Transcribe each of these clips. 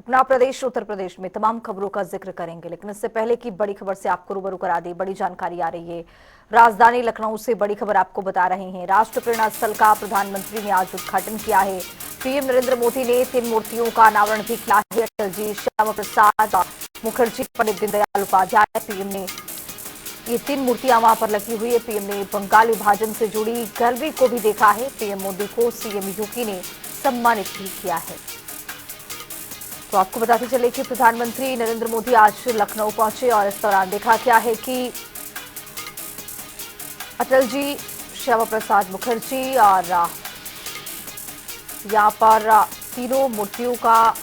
अपना प्रदेश उत्तर प्रदेश में तमाम खबरों का जिक्र करेंगे, लेकिन इससे पहले की बड़ी खबर से आपको रूबरू करा दी। बड़ी जानकारी आ रही है राजधानी लखनऊ से। बड़ी खबर आपको बता रहे हैं, राष्ट्र प्रेरणा स्थल का प्रधानमंत्री ने आज उद्घाटन किया है। पीएम नरेंद्र मोदी ने 3 मूर्तियों का अनावरण भी किया है। अटल जी, श्यामा प्रसाद मुखर्जी, पंडित दीनदयाल उपाध्याय। पीएम ने ये 3 मूर्तियां वहां पर लगी हुई है। पीएम ने बंगाल विभाजन से जुड़ी गैलरी को भी देखा है। पीएम मोदी को सीएम योगी ने सम्मानित भी किया है। तो आपको बताते चले कि प्रधानमंत्री नरेंद्र मोदी आज लखनऊ पहुंचे और इस दौरान देखा क्या है कि अटल जी, श्यामा प्रसाद मुखर्जी और यहाँ पर तीनों मूर्तियों का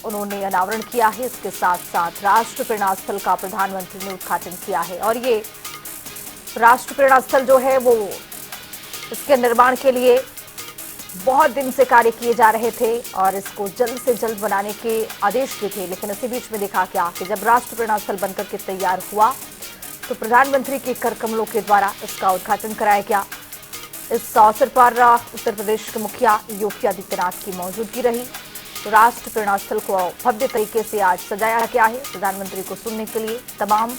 उन्होंने अनावरण किया है। इसके साथ साथ राष्ट्र प्रेरणा स्थल का प्रधानमंत्री ने उद्घाटन किया है। और ये राष्ट्र प्रेरणा स्थल जो है वो इसके निर्माण के लिए बहुत दिन से कार्य किए जा रहे थे और इसको जल्द से जल्द बनाने के आदेश भी थे, लेकिन इसी बीच में देखा क्या कि जब राष्ट्र प्रेरणा स्थल बनकर के तैयार हुआ तो प्रधानमंत्री के कर कमलों के द्वारा इसका उद्घाटन कराया गया। इस अवसर पर उत्तर प्रदेश के मुखिया योगी आदित्यनाथ की मौजूदगी रही। तो राष्ट्र प्रेरणा स्थल को भव्य तरीके से आज सजाया गया है। प्रधानमंत्री को सुनने के लिए तमाम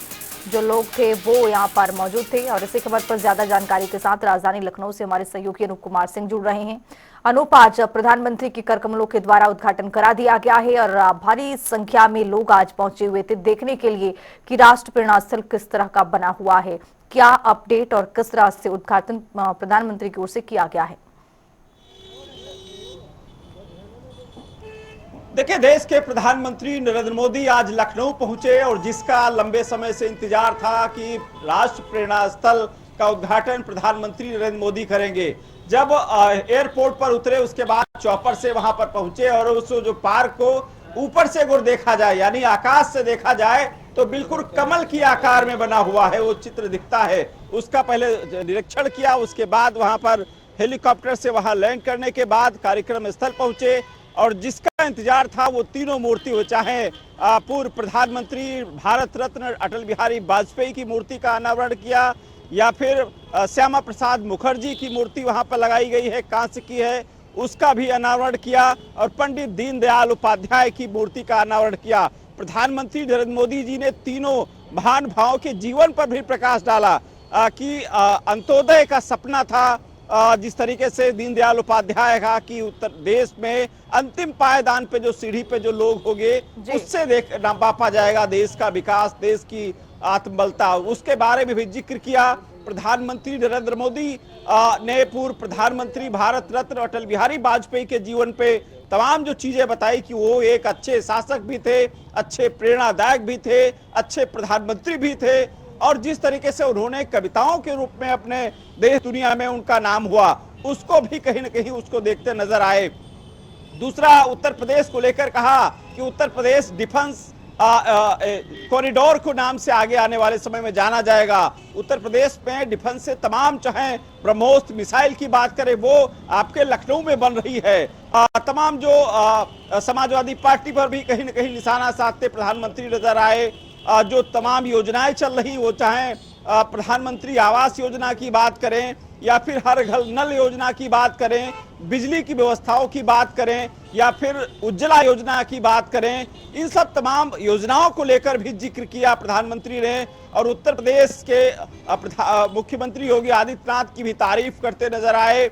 जो लोग थे वो यहाँ पर मौजूद थे। और इसी खबर पर ज्यादा जानकारी के साथ राजधानी लखनऊ से हमारे सहयोगी अनूप कुमार सिंह जुड़ रहे हैं। अनूप, आज प्रधानमंत्री के कर कमलों के द्वारा उद्घाटन करा दिया गया है और भारी संख्या में लोग आज पहुंचे हुए थे देखने के लिए कि राष्ट्र प्रेरणा स्थल किस तरह का बना हुआ है। क्या अपडेट और किस तरह से उद्घाटन प्रधानमंत्री की ओर से किया गया है? देखिए, देश के प्रधानमंत्री नरेंद्र मोदी आज लखनऊ पहुंचे और जिसका लंबे समय से इंतजार था कि राष्ट्र प्रेरणा स्थल का उद्घाटन प्रधानमंत्री नरेंद्र मोदी करेंगे। जब एयरपोर्ट पर उतरे उसके बाद चौपर से वहां पर पहुंचे और उस जो पार्क को ऊपर से अगर देखा जाए यानी आकाश से देखा जाए तो बिल्कुल कमल की आकार में बना हुआ है वो चित्र दिखता है। उसका पहले निरीक्षण किया, उसके बाद वहां पर हेलीकॉप्टर से वहां लैंड करने के बाद कार्यक्रम स्थल पहुंचे और जिसका इंतजार था वो तीनों मूर्ति हो, चाहे पूर्व प्रधानमंत्री भारत रत्न अटल बिहारी वाजपेयी की मूर्ति का अनावरण किया या फिर श्यामा प्रसाद मुखर्जी की मूर्ति वहां पर लगाई गई है, कांस्य की है, उसका भी अनावरण किया और पंडित दीनदयाल उपाध्याय की मूर्ति का अनावरण किया। प्रधानमंत्री नरेंद्र मोदी जी ने तीनों महानुभावों के जीवन पर भी प्रकाश डाला कि अंत्योदय का सपना था। जिस तरीके से दीनदयाल उपाध्याय का कि उत्तर देश में अंतिम पायदान पे जो सीढ़ी पे जो लोग होंगे उससे देख नापा जाएगा देश का विकास, देश की आत्मबलता, उसके बारे में भी जिक्र किया। प्रधानमंत्री नरेंद्र मोदी ने पूर्व प्रधानमंत्री भारत रत्न अटल बिहारी वाजपेयी के जीवन पे तमाम जो चीजें बताई कि वो एक अच्छे शासक भी थे, अच्छे प्रेरणादायक भी थे, अच्छे प्रधानमंत्री भी थे और जिस तरीके से उन्होंने कविताओं के रूप में अपने देश दुनिया में उनका नाम हुआ उसको भी कहीं न कहीं उसको देखते नजर आए। दूसरा, उत्तर प्रदेश को लेकर कहा कि उत्तर प्रदेश डिफेंस कॉरिडोर को नाम से आगे आने वाले समय में जाना जाएगा। उत्तर प्रदेश में डिफेंस से तमाम चाहे ब्रह्मोस मिसाइल की बात करें वो आपके लखनऊ में बन रही है। तमाम जो समाजवादी पार्टी पर भी कहीं न कहीं निशाना साधते प्रधानमंत्री नजर आए। जो तमाम योजनाएं चल रही वो चाहे प्रधानमंत्री आवास योजना की बात करें या फिर हर घर नल योजना की बात करें, बिजली की व्यवस्थाओं की बात करें या फिर उज्ज्वला योजना की बात करें, इन सब तमाम योजनाओं को लेकर भी जिक्र किया प्रधानमंत्री ने और उत्तर प्रदेश के मुख्यमंत्री योगी आदित्यनाथ की भी तारीफ करते नजर आए।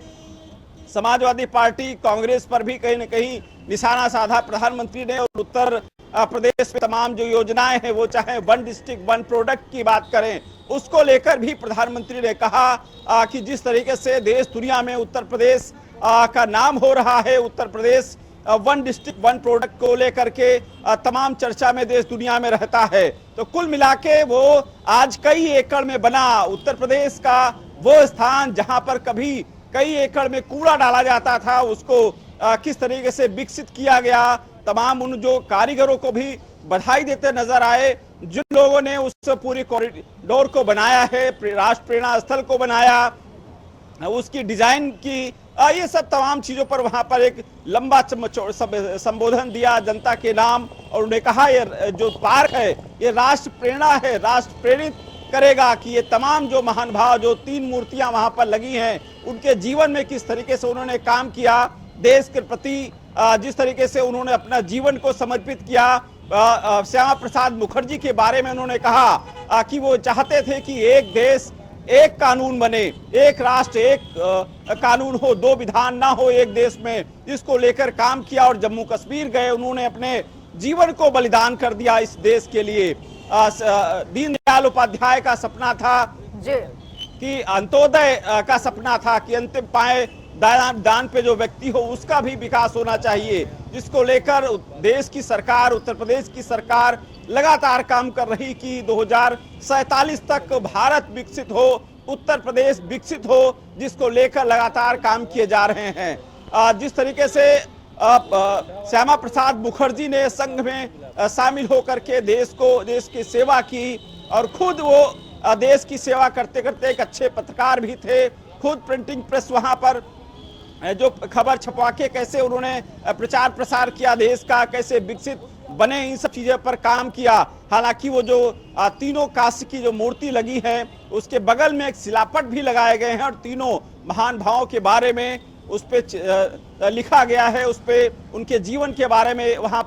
समाजवादी पार्टी कांग्रेस पर भी कहीं न कहीं निशाना साधा प्रधानमंत्री ने और उत्तर प्रदेश में तमाम जो योजनाएं हैं वो चाहे वन डिस्ट्रिक्ट वन प्रोडक्ट की बात करें उसको लेकर भी प्रधानमंत्री ने कहा कि जिस तरीके से देश दुनिया में उत्तर प्रदेश का नाम हो रहा है, Uttar Pradesh one district one product को लेकर के तमाम चर्चा में देश दुनिया में रहता है। तो कुल मिला के वो आज कई एकड़ में बना उत्तर प्रदेश का वो स्थान जहां पर कभी कई एकड़ में कूड़ा डाला जाता था उसको किस तरीके से विकसित किया गया। तमाम उन जो कारीगरों को भी बधाई देते नजर आए जिन लोगों ने उस पूरी कॉरिडोर को बनाया है, राष्ट्र प्रेरणा स्थल को बनाया, उसकी डिजाइन की, ये सब तमाम चीजों पर वहां पर एक लंबा संबोधन दिया जनता के नाम और उन्हें कहा ये जो पार्क है ये राष्ट्र प्रेरणा है, राष्ट्र प्रेरित करेगा कि ये तमाम जो महान भाव जो 3 मूर्तियां वहां पर लगी हैं उनके जीवन में किस तरीके से उन्होंने काम किया, देश के प्रति जिस तरीके से उन्होंने अपना जीवन को समर्पित किया। श्यामा प्रसाद मुखर्जी के बारे में उन्होंने कहा कि वो चाहते थे कि एक देश एक कानून बने, एक राष्ट्र एक कानून हो, दो विधान ना हो एक देश में, इसको लेकर काम किया और जम्मू कश्मीर गए, उन्होंने अपने जीवन को बलिदान कर दिया इस देश के लिए। दीनदयाल उपाध्याय का सपना था कि अंत्योदय का सपना था कि अंतिम पाए दान पे जो व्यक्ति हो उसका भी विकास होना चाहिए, जिसको लेकर देश की सरकार, उत्तर प्रदेश की सरकार लगातार काम कर रही कि 2047 तक भारत विकसित हो, उत्तर प्रदेश विकसित हो, जिसको लेकर लगातार काम किए जा रहे हैं। जिस तरीके से श्यामा प्रसाद मुखर्जी ने संघ में शामिल होकर के देश की सेवा की और खुद वो देश की सेवा करते करते एक अच्छे पत्रकार भी थे, खुद प्रिंटिंग प्रेस वहां पर जो खबर छपवा के कैसे उन्होंने प्रचार प्रसार किया देश का, कैसे विकसित बने, इन सब चीजों पर काम किया। हालांकि वो जो तीनों काशी की जो मूर्ति लगी है उसके बगल में एक शिलापट भी लगाए गए हैं और तीनों महान भावों के बारे में उस पे लिखा गया है, उस पे उनके जीवन के बारे में वहां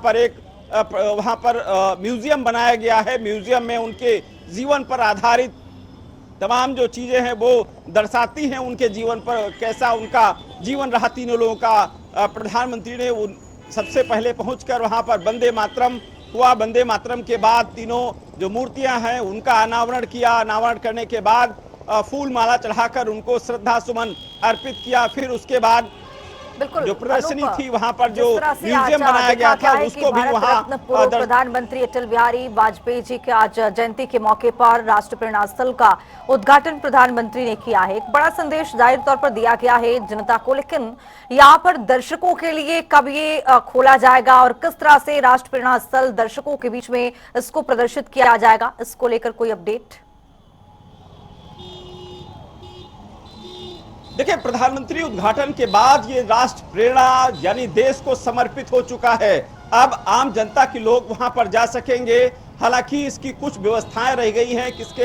पर म्यूजियम बनाया गया है। म्यूजियम में उनके जीवन पर आधारित तमाम जो चीजें हैं वो दर्शाती हैं उनके जीवन पर, कैसा उनका जीवन रहा तीनों लोगों का। प्रधानमंत्री ने सबसे पहले पहुंचकर वहां पर वंदे मातरम हुआ, वंदे मातरम के बाद तीनों जो मूर्तियां हैं उनका अनावरण किया, अनावरण करने के बाद फूल माला चढ़ाकर उनको श्रद्धा सुमन अर्पित किया। फिर उसके बाद बिल्कुल जो प्रदर्शनी थी वहां पर जो म्यूजियम बनाया गया था उसको भी वहां पूर्व प्रधानमंत्री अटल बिहारी वाजपेयी जी के आज जयंती के मौके पर राष्ट्र प्रेरणा स्थल का उद्घाटन प्रधानमंत्री ने किया है। एक बड़ा संदेश जाहिर तौर पर दिया गया है जनता को, लेकिन यहाँ पर दर्शकों के लिए कब ये खोला जाएगा और किस तरह से राष्ट्र प्रेरणा स्थल दर्शकों के बीच में इसको प्रदर्शित किया जाएगा, इसको लेकर कोई अपडेट? देखिए, प्रधानमंत्री उद्घाटन के बाद ये राष्ट्र प्रेरणा यानी देश को समर्पित हो चुका है। अब आम जनता के लोग वहां पर जा सकेंगे। हालांकि इसकी कुछ व्यवस्थाएं रह गई हैं, किसके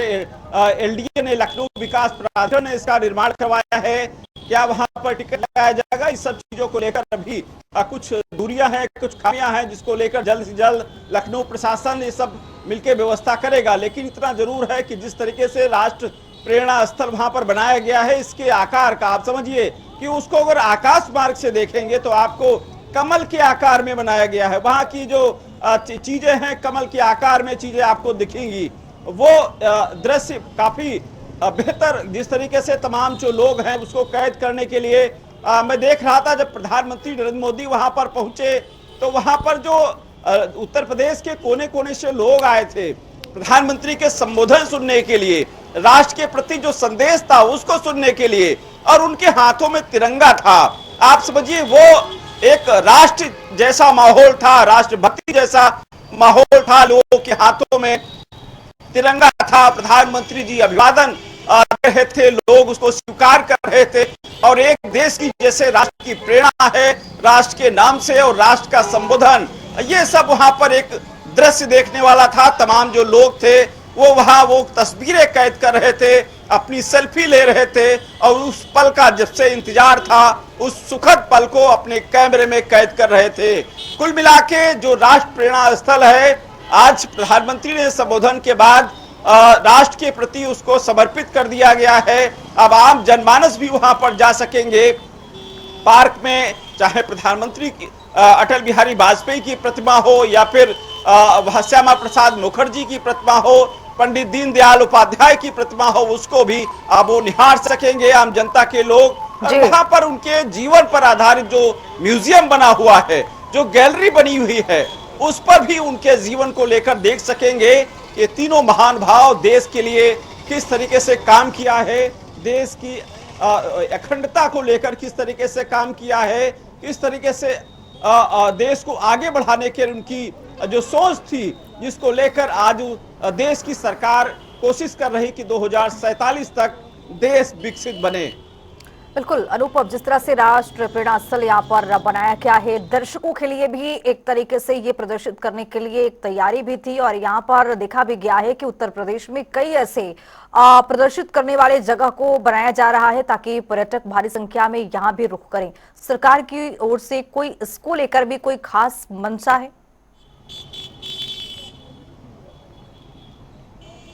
एलडीए ने, लखनऊ विकास प्राधिकरण ने इसका निर्माण करवाया है, क्या वहां पर टिकट लगाया जाएगा, इस सब चीजों को लेकर अभी कुछ दूरियां हैं, कुछ खामियां हैं, जिसको लेकर जल्द से जल्द लखनऊ प्रशासन ये सब मिलकर व्यवस्था करेगा। लेकिन इतना जरूर है कि जिस तरीके से राष्ट्र प्रेरणा स्थल वहां पर बनाया गया है, इसके आकार का आप समझिए कि उसको अगर आकाश मार्ग से देखेंगे तो आपको कमल के आकार में बनाया गया है। वहां की जो चीजें हैं कमल के आकार में चीजें आपको दिखेंगी। वो दृश्य काफी बेहतर, जिस तरीके से तमाम जो लोग हैं उसको कैद करने के लिए मैं देख रहा था। जब प्रधानमंत्री नरेंद्र मोदी वहां पर पहुंचे तो वहां पर जो उत्तर प्रदेश के कोने कोने से लोग आए थे प्रधानमंत्री के संबोधन सुनने के लिए, राष्ट्र के प्रति जो संदेश था उसको सुनने के लिए, और उनके हाथों में तिरंगा था। आप समझिए वो एक राष्ट्र जैसा माहौल था, राष्ट्रभक्ति जैसा माहौल था, लोगों के हाथों में तिरंगा था। प्रधानमंत्री जी अभिवादन कर रहे थे, लोग उसको स्वीकार कर रहे थे और एक देश की जैसे राष्ट्र की प्रेरणा है, राष्ट्र के नाम से और राष्ट्र का संबोधन, ये सब वहां पर एक दृश्य देखने वाला था। तमाम जो लोग थे वो वहां वो तस्वीरें कैद कर रहे थे, अपनी सेल्फी ले रहे थे और उस पल का जब से इंतजार था उस सुखद पल को अपने कैमरे में कैद कर रहे थे। कुल मिला के जो राष्ट्र प्रेरणा स्थल है, आज प्रधानमंत्री ने संबोधन के बाद राष्ट्र के प्रति उसको समर्पित कर दिया गया है। अब आम जनमानस भी वहां पर जा सकेंगे। पार्क में चाहे प्रधानमंत्री की अटल बिहारी वाजपेयी की प्रतिमा हो या फिर श्यामा प्रसाद मुखर्जी की प्रतिमा हो, पंडित दीनदयाल उपाध्याय की प्रतिमा हो, उसको भी अब वो निहार सकेंगे आम जनता के लोग। वहां पर उनके जीवन पर आधारित जो म्यूजियम बना हुआ है, जो गैलरी बनी हुई है, उस पर भी उनके जीवन को लेकर देख सकेंगे कि तीनों महान भाव देश के लिए किस तरीके से काम किया है, देश की अखंडता को लेकर किस तरीके से काम किया है, किस तरीके से देश को आगे बढ़ाने के उनकी जो सोच थी, जिसको लेकर आज देश की सरकार कोशिश कर रही कि 2047 तक देश विकसित बने। बिल्कुल अनूप, जिस तरह से राष्ट्र प्रेरणा स्थल यहाँ पर बनाया गया है, दर्शकों के लिए भी एक तरीके से ये प्रदर्शित करने के लिए एक तैयारी भी थी और यहाँ पर देखा भी गया है कि उत्तर प्रदेश में कई ऐसे प्रदर्शित करने वाले जगह को बनाया जा रहा है ताकि पर्यटक भारी संख्या में यहाँ भी रुख करें। सरकार की ओर से कोई इसको लेकर भी कोई खास मंशा है?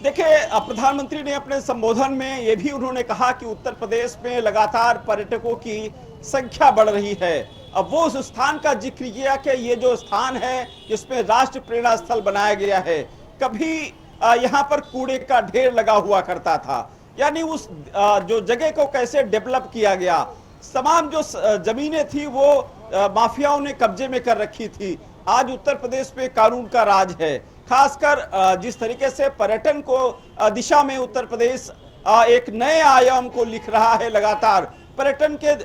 देखिए, प्रधानमंत्री ने अपने संबोधन में ये भी उन्होंने कहा कि उत्तर प्रदेश में लगातार पर्यटकों की संख्या बढ़ रही है। अब वो उस स्थान का जिक्र किया कि ये जो स्थान है जिसमें राष्ट्र प्रेरणा स्थल बनाया गया है, कभी यहाँ पर कूड़े का ढेर लगा हुआ करता था। यानी उस जो जगह को कैसे डेवलप किया गया, तमाम जो जमीनें थी वो माफियाओं ने कब्जे में कर रखी थी। आज उत्तर प्रदेश में कानून का राज है। खासकर जिस तरीके से पर्यटन को दिशा में उत्तर प्रदेश एक नए आयाम को लिख रहा है, लगातार पर्यटन के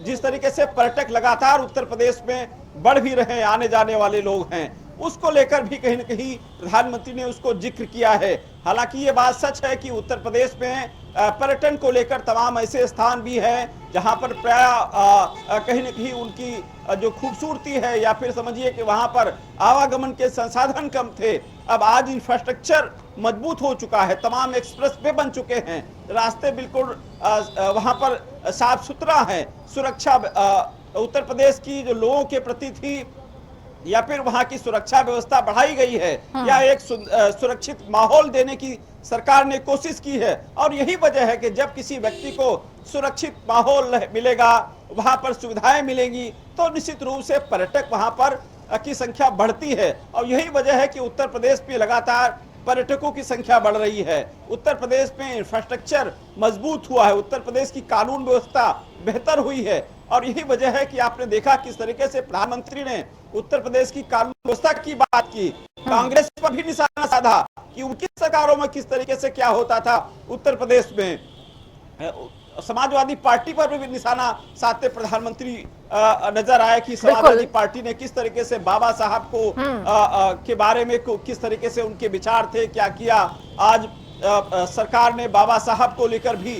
जिस तरीके से पर्यटक लगातार उत्तर प्रदेश में बढ़ भी रहे हैं, आने जाने वाले लोग हैं, उसको लेकर भी कहीं न कहीं प्रधानमंत्री ने उसको जिक्र किया है। हालांकि ये बात सच है कि उत्तर प्रदेश में पर्यटन को लेकर तमाम ऐसे स्थान भी हैं जहां पर प्राय कहीं न कहीं उनकी जो खूबसूरती है या फिर समझिए कि वहां पर आवागमन के संसाधन कम थे। अब आज इंफ्रास्ट्रक्चर मजबूत हो चुका है, तमाम एक्सप्रेस वे बन चुके हैं, रास्ते बिल्कुल वहां पर साफ सुथरा है, सुरक्षा उत्तर प्रदेश की जो लोगों के प्रति थी या फिर वहां की सुरक्षा व्यवस्था बढ़ाई गई है, या एक सुरक्षित माहौल देने की सरकार ने कोशिश की है। और यही वजह है कि जब किसी व्यक्ति को सुरक्षित माहौल मिलेगा, वहां पर सुविधाएं मिलेंगी, तो निश्चित रूप से पर्यटक वहां पर की संख्या बढ़ती है। और यही वजह है कि उत्तर प्रदेश में लगातार पर्यटकों की संख्या बढ़ रही है। उत्तर प्रदेश में इंफ्रास्ट्रक्चर मजबूत हुआ है, उत्तर प्रदेश की कानून व्यवस्था बेहतर हुई है। और यही वजह है कि आपने देखा किस तरीके से प्रधानमंत्री ने उत्तर प्रदेश की कानून व्यवस्था की बात की, कांग्रेस पर भी निशाना साधा कि उनकी सरकारों में किस तरीके से क्या होता था उत्तर प्रदेश में। समाजवादी पार्टी पर भी निशाना साधते प्रधानमंत्री नजर आए कि समाजवादी पार्टी ने किस तरीके से बाबा साहब को के बारे में किस तरीके से उनके विचार थे, क्या किया। आज सरकार ने बाबा साहब को लेकर भी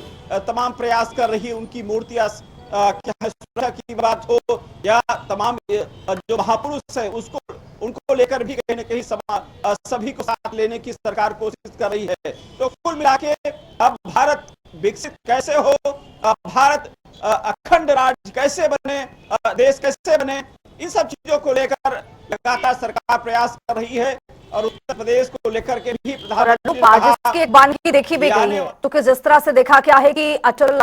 तमाम प्रयास कर रही है, उनकी मूर्तियां क्या सुरक्षा की बात हो या तमाम जो महापुरुष है उसको उनको लेकर भी कहीं न कहीं सभी को साथ लेने की सरकार कोशिश कर रही है। तो कुल मिला के अब भारत विकसित कैसे हो, भारत अखंड राज्य कैसे बने, देश कैसे बने, इन सब चीजों को लेकर लगातार सरकार प्रयास कर रही है। और उत्तर प्रदेश को लेकर के भी प्रधानमंत्री बानगी देखी भी गई है, तो जिस तरह से देखा क्या है कि अटल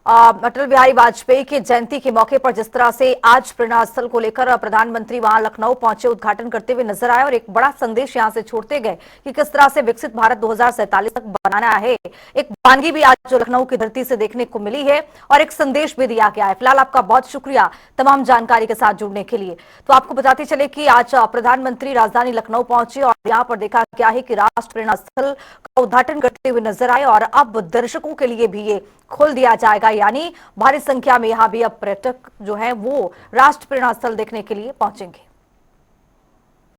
बिहारी वाजपेयी की जयंती के मौके पर जिस तरह से आज प्रेरणा स्थल को लेकर प्रधानमंत्री वहां लखनऊ पहुंचे, उद्घाटन करते हुए नजर आए और एक बड़ा संदेश यहां से छोड़ते गए कि किस तरह से विकसित भारत 2047 तक बनाना है। एक वानगी भी आज जो लखनऊ की धरती से देखने को मिली है और एक संदेश भी दिया गया है। फिलहाल आपका बहुत शुक्रिया तमाम जानकारी के साथ जुड़ने के लिए। तो आपको बताते चले कि आज प्रधानमंत्री राजधानी लखनऊ पहुंचे और यहाँ पर देखा गया है कि राष्ट्र प्रेरणा स्थल का उद्घाटन करते हुए नजर आए और अब दर्शकों के लिए भी ये खोल दिया जाएगा, यानी भारी संख्या में यहाँ भी अब पर्यटक जो है वो राष्ट्र प्रेरणा स्थल देखने के लिए पहुंचेंगे।